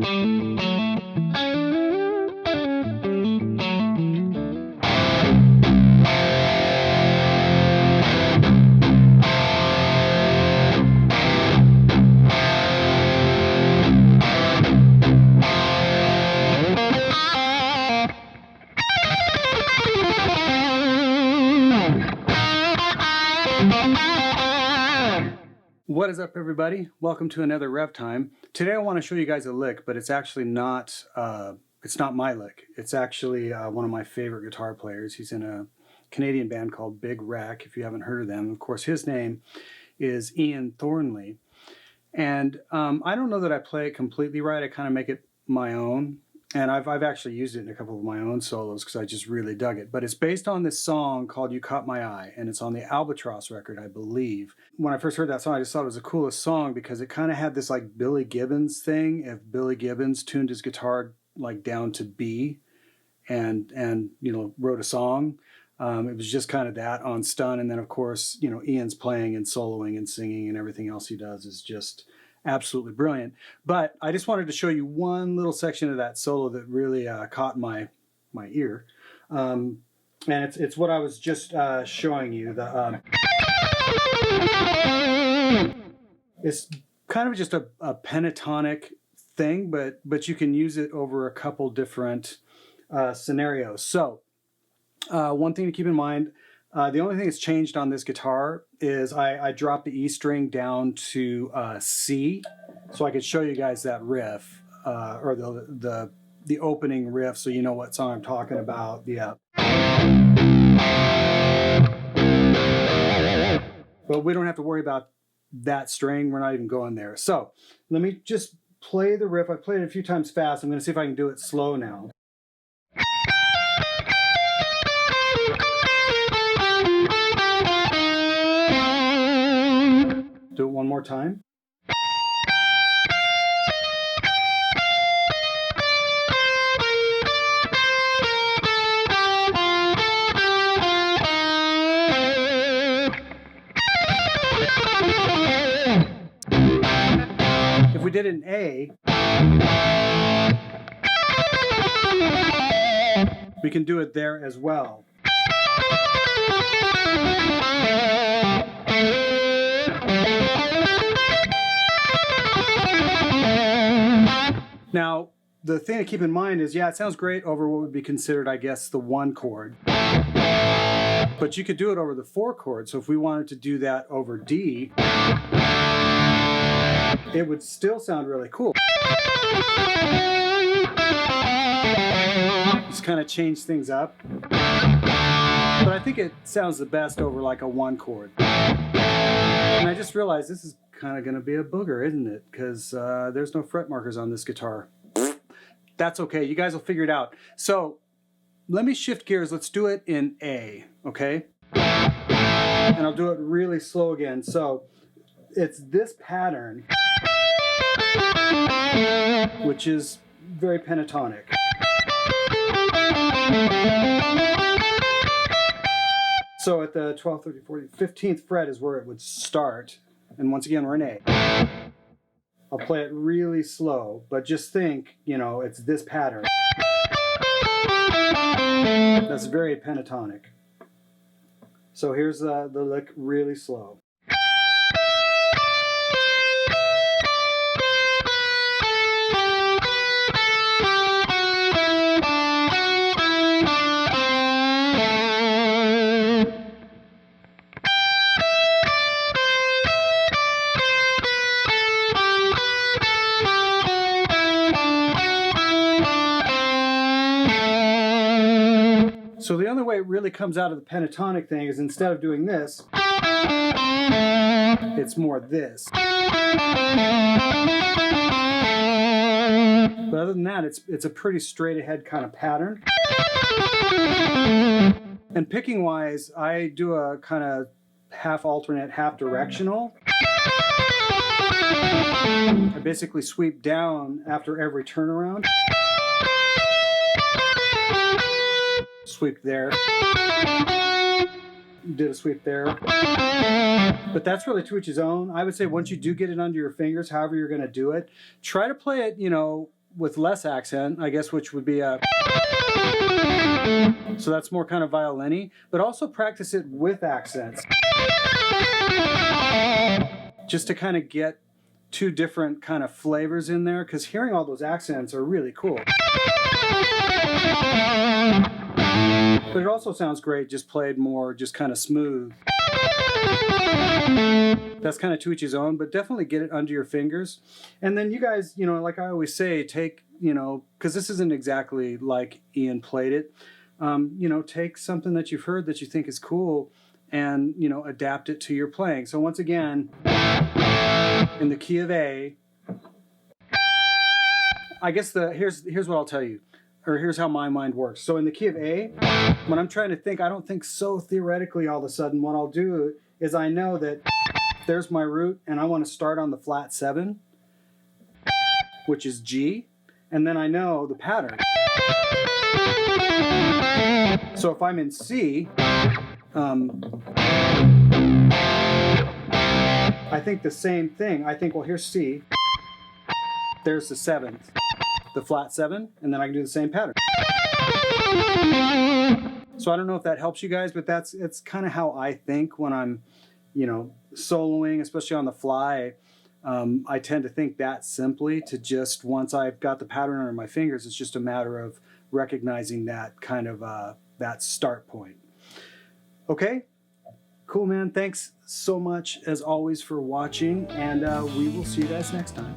What is up, everybody? Welcome to another Revv Time. Today I want to show you guys a lick, but it's actually not my lick. It's actually one of my favorite guitar players. He's in a Canadian band called Big Wreck, if you haven't heard of them. Of course, his name is Ian Thornley. And I don't know that I play it completely right. I kind of make it my own. And I've actually used it in a couple of my own solos because I just really dug it. But it's based on this song called You Caught My Eye, and it's on the Albatross record, I believe. When I first heard that song, I just thought it was the coolest song because it kind of had this like Billy Gibbons thing. If Billy Gibbons tuned his guitar like down to B and you know, wrote a song, it was just kind of that on stun. And then of course, you know, Ian's playing and soloing and singing and everything else he does is just absolutely brilliant. But I just wanted to show you one little section of that solo that really caught my ear, and it's what I was just showing you. It's kind of just a pentatonic thing, but you can use it over a couple different scenarios. So one thing to keep in mind. The only thing that's changed on this guitar is I dropped the E string down to C, so I could show you guys that riff, or the opening riff, so you know what song I'm talking about. Yeah. But we don't have to worry about that string. We're not even going there. So let me just play the riff. I've played it a few times fast. I'm going to see if I can do it slow now. Do it one more time. If we did an A, we can do it there as well. Now, the thing to keep in mind is, yeah, it sounds great over what would be considered, I guess, the 1 chord. But you could do it over the 4 chord. So if we wanted to do that over D, it would still sound really cool. Just kind of change things up. But I think it sounds the best over like a 1 chord. And I just realized this is kind of going to be a booger, isn't it? Because there's no fret markers on this guitar. That's okay. You guys will figure it out. So let me shift gears. Let's do it in A, okay? And I'll do it really slow again. So it's this pattern, which is very pentatonic. So at the 12th, 13th, 14th, 15th fret is where it would start. And once again, we're in A. I'll play it really slow, but just think, you know, it's this pattern. That's very pentatonic. So here's the lick really slow. So the only way it really comes out of the pentatonic thing is instead of doing this, it's more this. But other than that, it's a pretty straight ahead kind of pattern. And picking wise, I do a kind of half alternate, half directional. I basically sweep down after every turnaround. Sweep there, did a sweep there, but that's really to each his own. I would say once you do get it under your fingers, however you're going to do it, try to play it, you know, with less accent, I guess, which would be a... So that's more kind of violin-y, but also practice it with accents. Just to kind of get two different kind of flavors in there, because hearing all those accents are really cool. But it also sounds great just played more, just kind of smooth. That's kind of to each his own, but definitely get it under your fingers. And then you guys, you know, like I always say, take, you know, because this isn't exactly like Ian played it, you know, take something that you've heard that you think is cool and, you know, adapt it to your playing. So once again, in the key of A, I guess here's what I'll tell you, or here's how my mind works. So in the key of A, when I'm trying to think, I don't think so theoretically all of a sudden. What I'll do is I know that there's my root and I want to start on the flat 7, which is G, and then I know the pattern. So if I'm in C, I think the same thing. I think, well, here's C, there's the 7th, the flat 7, and then I can do the same pattern. So I don't know if that helps you guys, but it's kind of how I think when I'm, you know, soloing, especially on the fly. I tend to think that simply, to just, once I've got the pattern under my fingers, it's just a matter of recognizing that kind of that start point. Okay, cool, man. Thanks so much as always for watching, and we will see you guys next time.